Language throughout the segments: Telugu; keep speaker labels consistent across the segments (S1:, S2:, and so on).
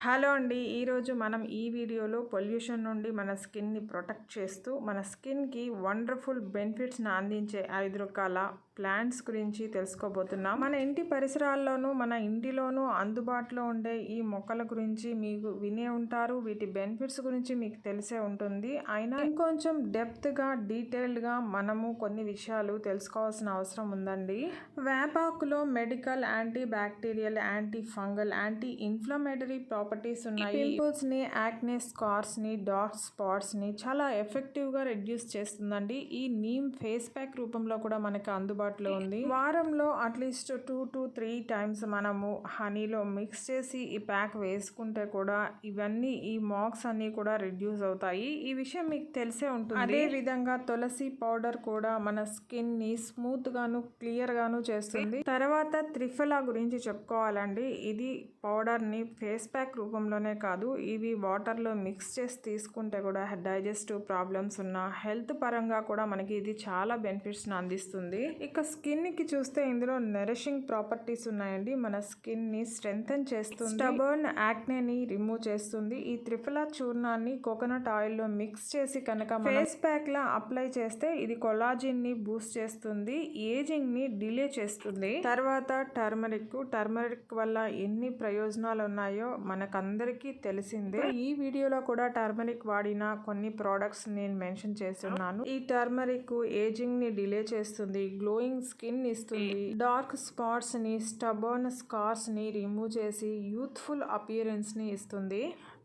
S1: హలో అండి. ఈరోజు మనం ఈ వీడియోలో పొల్యూషన్ నుండి మన స్కిన్ని ప్రొటెక్ట్ చేస్తూ మన స్కిన్కి వండర్ఫుల్ బెనిఫిట్స్ని అందించే 5 రకాల ప్లాంట్స్ గురించి తెలుసుకోబోతున్నాం. మన ఇంటి పరిసరాల్లోనూ మన ఇంటిలోనూ అందుబాటులో ఉండే ఈ మొక్కల గురించి మీకు వినే ఉంటారు. వీటి బెనిఫిట్స్ గురించి మీకు తెలిసే ఉంటుంది. అయినా ఇంకొంచెం డెప్త్గా డీటెయిల్డ్గా మనము కొన్ని విషయాలు తెలుసుకోవాల్సిన అవసరం ఉందండి. వేపాకులో medical, anti bacterial, anti fungal, anti inflammatory properties ఉన్నాయి. పింపుల్స్ ని, యాక్నే స్కార్స్ ని, డార్క్ స్పాట్స్ ని చాలా ఎఫెక్టివ్ గా రెడ్యూస్ చేస్తుందండి. ఈ నీమ్ ఫేస్ ప్యాక్ రూపంలో కూడా మనకి అందుబాటులో ఉంది. వారంలో అట్లీస్ట్ 2 to 3 టైమ్స్ మనము హనీలో మిక్స్ చేసి ఈ ప్యాక్ వేసుకుంటే కూడా ఇవన్నీ ఈ మార్క్స్ అన్ని కూడా రెడ్యూస్ అవుతాయి. ఈ విషయం మీకు తెలిసే ఉంటుంది. అదే విధంగా తులసి పౌడర్ కూడా మన స్కిన్ ని స్మూత్ గాను క్లియర్ గాను చేస్తుంది. తర్వాత త్రిఫలా గురించి చెప్పుకోవాలండి. ఇది పౌడర్ ని ఫేస్ ప్యాక్ రూపంలోనే కాదు, ఇవి వాటర్లో మిక్స్ చేసి తీసుకుంటే కూడా డైజెస్టివ్ ప్రాబ్లమ్స్ ఉన్న హెల్త్ పరంగా కూడా మనకి ఇది చాలా బెనిఫిట్స్ని అందిస్తుంది. ఇక స్కిన్కి చూస్తే ఇందులో నరిషింగ్ ప్రాపర్టీస్ ఉన్నాయండి. మన స్కిన్ని స్ట్రెంథెన్ చేస్తుంది, స్టబర్న్ యాక్నేని రిమూవ్ చేస్తుంది. ఈ త్రిఫలా చూర్ణాన్ని కోకోనట్ ఆయిల్లో మిక్స్ చేసి కనుక ఫేస్ ప్యాక్ లా అప్లై చేస్తే ఇది కొలాజిన్ ని బూస్ట్ చేస్తుంది, ఏజింగ్ ని డిలే చేస్తుంది. తర్వాత టర్మరిక్ వల్ల ఎన్ని ప్రయోజనాలు ఉన్నాయో మనకందరికీ తెలిసిందే. ఈ వీడియోలో కూడా టర్మరిక్ వాడిన కొన్ని ప్రోడక్ట్స్ నేను మెన్షన్ చేస్తున్నాను. ఈ టర్మరిక్ ఏజింగ్ ని డిలే చేస్తుంది, గ్లోయింగ్ స్కిన్ ఇస్తుంది, డార్క్ స్పాట్స్ ని, స్టబర్న్ స్కార్స్ ని రిమూవ్ చేసి యూత్ఫుల్ అపియరెన్స్ ని ఇస్తుంది.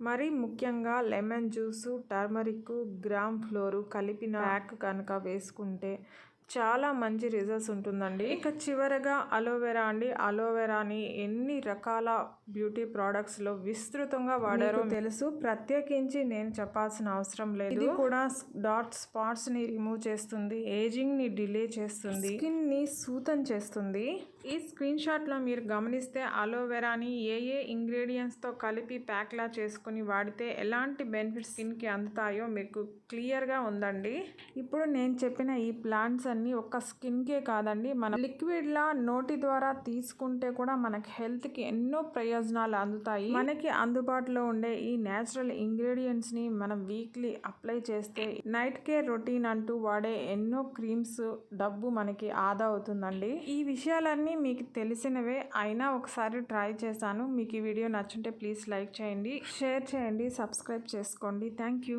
S1: మరి ముఖ్యంగా lemon juice, turmeric, gram floor కలిపిన ప్యాక్ కనుక వేసుకుంటే చాలా మంచి రిజల్ట్స్ ఉంటుందండి. ఇక చివరగా అలోవెరా అండి. అలోవెరాని ఎన్ని రకాల బ్యూటీ ప్రోడక్ట్స్లో విస్తృతంగా వాడారో తెలుసు, ప్రత్యేకించి నేను చెప్పాల్సిన అవసరం లేదు. ఇది కూడా డార్క్ స్పాట్స్ని రిమూవ్ చేస్తుంది, ఏజింగ్ని డిలే చేస్తుంది, స్కిన్ని సూతం చేస్తుంది. ఈ స్క్రీన్ షాట్లో మీరు గమనిస్తే అలోవెరాని ఏ ఇంగ్రీడియంట్స్తో కలిపి ప్యాక్లా చేసుకుని వాడితే ఎలాంటి బెనిఫిట్స్ స్కిన్కి అందుతాయో మీకు క్లియర్గా ఉందండి. ఇప్పుడు నేను చెప్పిన ఈ ప్లాంట్స్ అన్ని ఒక్క స్కిన్కే కాదండి, మన లిక్విడ్లా నోటి ద్వారా తీసుకుంటే కూడా మనకి హెల్త్కి ఎన్నో ప్రయోజనాలు అందుతాయి. మనకి అందుబాటులో ఉండే ఈ న్యాచురల్ ఇంగ్రీడియంట్స్ని మనం వీక్లీ అప్లై చేస్తే నైట్ కేర్ రొటీన్ అంటూ వాడే ఎన్నో క్రీమ్స్ డబ్బు మనకి ఆదా అవుతుందండి. ఈ విషయాలన్నీ మీకు తెలిసినవే, అయినా ఒకసారి ట్రై చేశాను. మీకు ఈ వీడియో నచ్చుంటే ప్లీజ్ లైక్ చేయండి, షేర్ చేయండి, సబ్స్క్రైబ్ చేసుకోండి. Thank you.